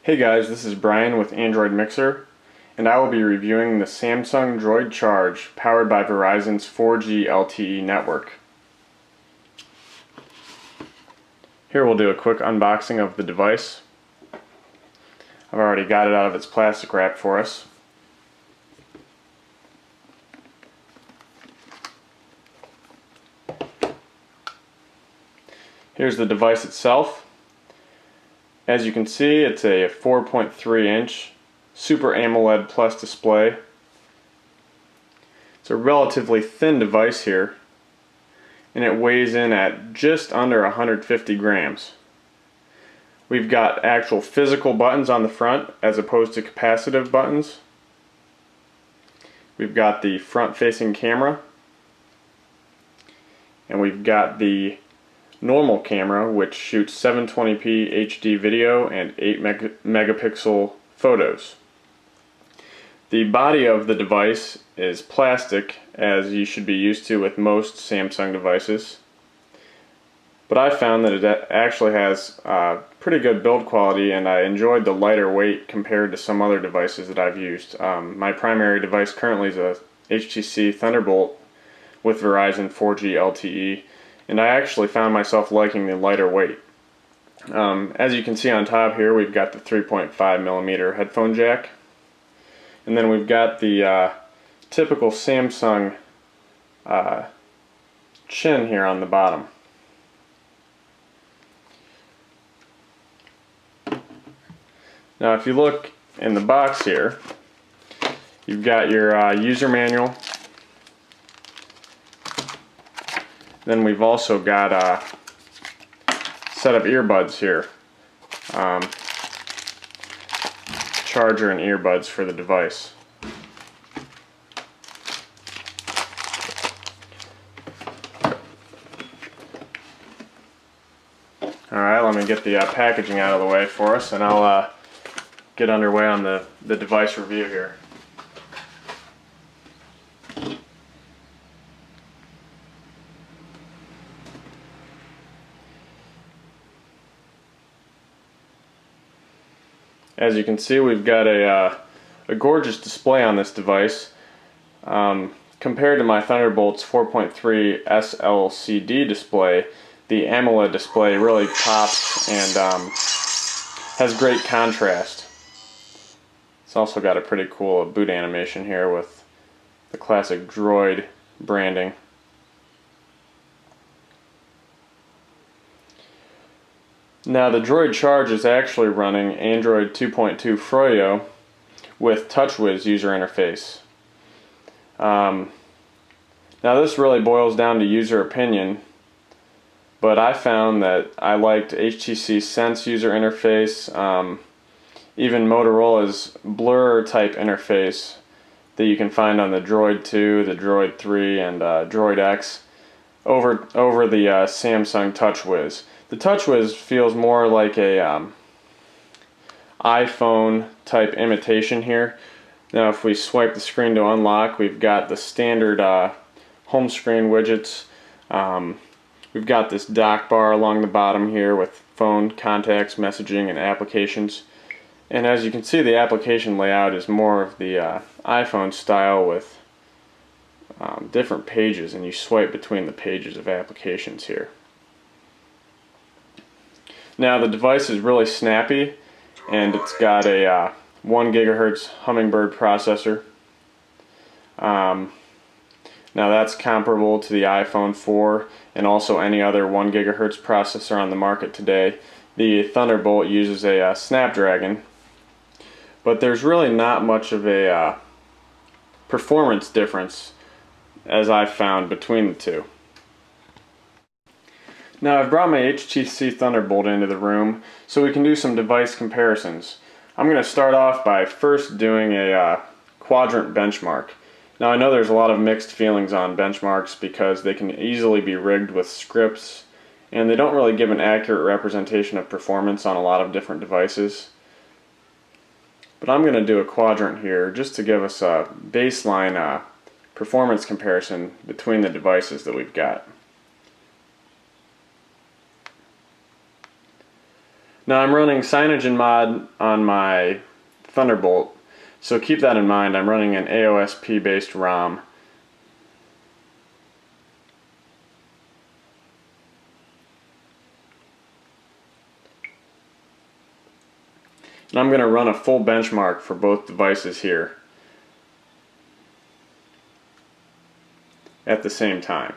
Hey guys, this is Brian with Android Mixer, and I will be reviewing the Samsung Droid Charge powered by Verizon's 4G LTE network. Here we'll do a quick unboxing of the device. I've already got it out of its plastic wrap for us. Here's the device itself. As you can see, it's a 4.3-inch Super AMOLED Plus display. It's a relatively thin device here, and it weighs in at just under 150 grams. We've got actual physical buttons on the front as opposed to capacitive buttons. We've got the front-facing camera, and we've got the normal camera, which shoots 720p HD video and 8 megapixel photos. The body of the device is plastic, as you should be used to with most Samsung devices, but I found that it actually has pretty good build quality, and I enjoyed the lighter weight compared to some other devices that I've used. My primary device currently is a HTC Thunderbolt with Verizon 4G LTE, and I actually found myself liking the lighter weight. As you can see on top here, we've got the 3.5mm headphone jack, and then we've got the typical Samsung chin here on the bottom. Now if you look in the box here, you've got your user manual. Then we've also got a set of earbuds here, charger and earbuds for the device. Alright, let me get the packaging out of the way for us, and I'll get underway on the device review here. As you can see, we've got a gorgeous display on this device. Compared to my Thunderbolt's 4.3 SLCD display, the AMOLED display really pops and has great contrast. It's also got a pretty cool boot animation here with the classic Droid branding. Now the Droid Charge is actually running Android 2.2 Froyo with TouchWiz user interface. Now this really boils down to user opinion, but I found that I liked HTC Sense user interface, even Motorola's Blur type interface that you can find on the Droid 2, the Droid 3, and Droid X over the Samsung TouchWiz. The TouchWiz feels more like a iPhone type imitation here. Now if we swipe the screen to unlock, we've got the standard home screen widgets. We've got this dock bar along the bottom here with phone, contacts, messaging, and applications. And as you can see, the application layout is more of the iPhone style with different pages, and you swipe between the pages of applications here. Now the device is really snappy, and it's got a 1 GHz Hummingbird processor. Now that's comparable to the iPhone 4 and also any other 1 GHz processor on the market today. The Thunderbolt uses a Snapdragon, but there's really not much of a performance difference as I've found between the two. Now I've brought my HTC Thunderbolt into the room so we can do some device comparisons. I'm going to start off by first doing a quadrant benchmark. Now I know there's a lot of mixed feelings on benchmarks because they can easily be rigged with scripts, and they don't really give an accurate representation of performance on a lot of different devices. But I'm going to do a quadrant here just to give us a baseline performance comparison between the devices that we've got. Now I'm running Cyanogen mod on my Thunderbolt, so keep that in mind. I'm running an AOSP based ROM. And I'm going to run a full benchmark for both devices here at the same time.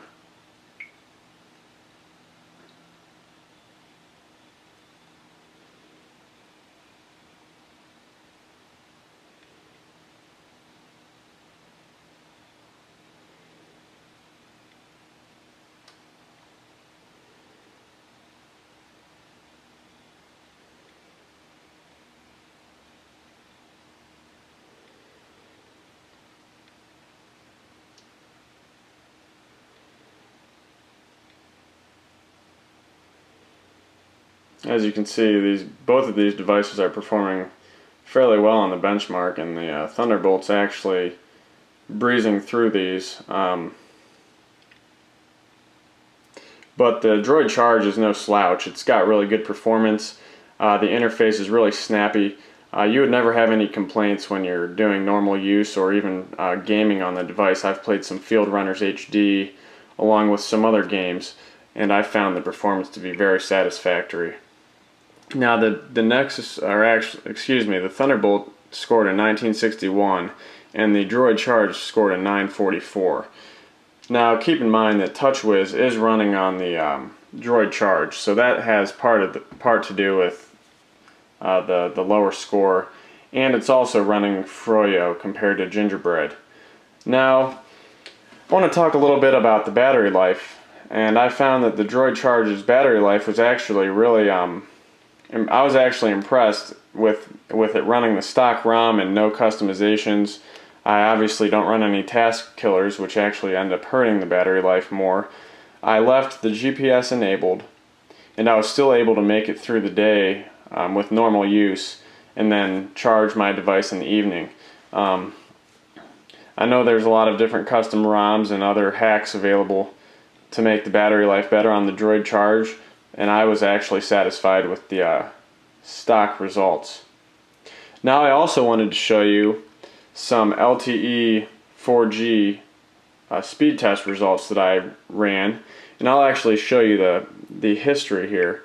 As you can see, both of these devices are performing fairly well on the benchmark, and the Thunderbolt's actually breezing through these. But the Droid Charge is no slouch. It's got really good performance. The interface is really snappy. You would never have any complaints when you're doing normal use or even gaming on the device. I've played some Field Runners HD along with some other games, and I found the performance to be very satisfactory. Now the Nexus, or actually, excuse me, the Thunderbolt scored a 1961, and the Droid Charge scored a 944. Now keep in mind that TouchWiz is running on the Droid Charge, so that has part to do with the lower score, and it's also running Froyo compared to Gingerbread. Now I want to talk a little bit about the battery life, and I found that the Droid Charge's battery life was actually really I was actually impressed with it running the stock ROM and no customizations. I obviously don't run any task killers, which actually end up hurting the battery life more. I left the GPS enabled, and I was still able to make it through the day with normal use, and then charge my device in the evening. I know there's a lot of different custom ROMs and other hacks available to make the battery life better on the Droid Charge, and I was actually satisfied with the stock results. Now I also wanted to show you some LTE 4G speed test results that I ran, and I'll actually show you the history here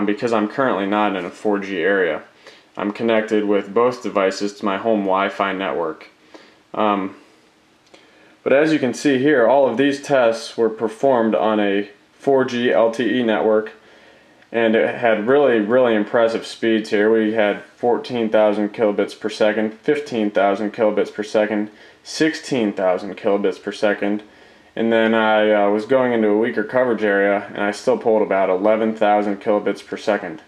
because I'm currently not in a 4G area. I'm connected with both devices to my home Wi-Fi network. But as you can see here, all of these tests were performed on a 4G LTE network, and it had really impressive speeds here. We had 14,000 kilobits per second, 15,000 kilobits per second, 16,000 kilobits per second, and then I was going into a weaker coverage area, and I still pulled about 11,000 kilobits per second.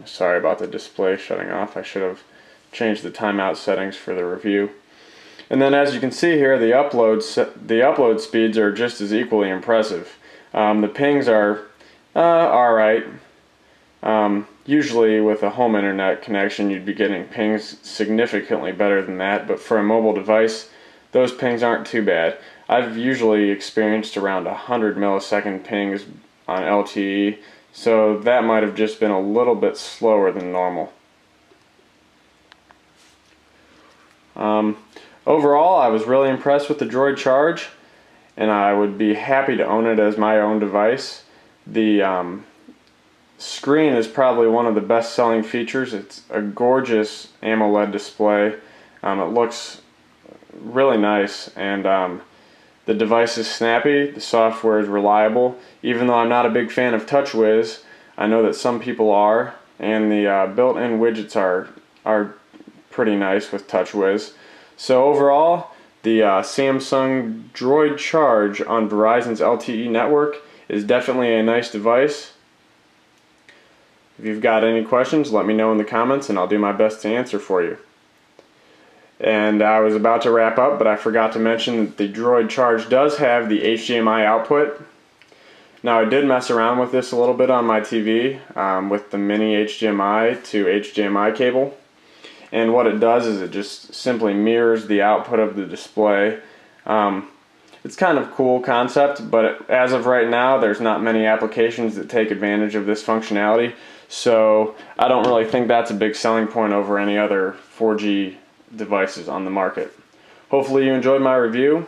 Sorry about the display shutting off. I should have changed the timeout settings for the review. And then as you can see here, the upload speeds are just as equally impressive. The pings are alright. Usually with a home internet connection you'd be getting pings significantly better than that, but for a mobile device those pings aren't too bad. I've usually experienced around 100 millisecond pings on LTE, so that might have just been a little bit slower than normal. Overall, I was really impressed with the Droid Charge, and I would be happy to own it as my own device. The screen is probably one of the best selling features. It's a gorgeous AMOLED display. It looks really nice, and the device is snappy, the software is reliable. Even though I'm not a big fan of TouchWiz, I know that some people are, and the built-in widgets are pretty nice with TouchWiz. So overall, the Samsung Droid Charge on Verizon's LTE network is definitely a nice device. If you've got any questions, let me know in the comments and I'll do my best to answer for you. And I was about to wrap up, but I forgot to mention that the Droid Charge does have the HDMI output. Now I did mess around with this a little bit on my TV with the mini HDMI to HDMI cable. And what it does is it just simply mirrors the output of the display. It's kind of a cool concept, but as of right now there's not many applications that take advantage of this functionality. So I don't really think that's a big selling point over any other 4G devices on the market. Hopefully you enjoyed my review.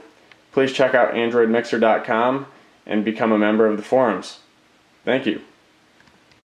Please check out AndroidMixer.com and become a member of the forums. Thank you.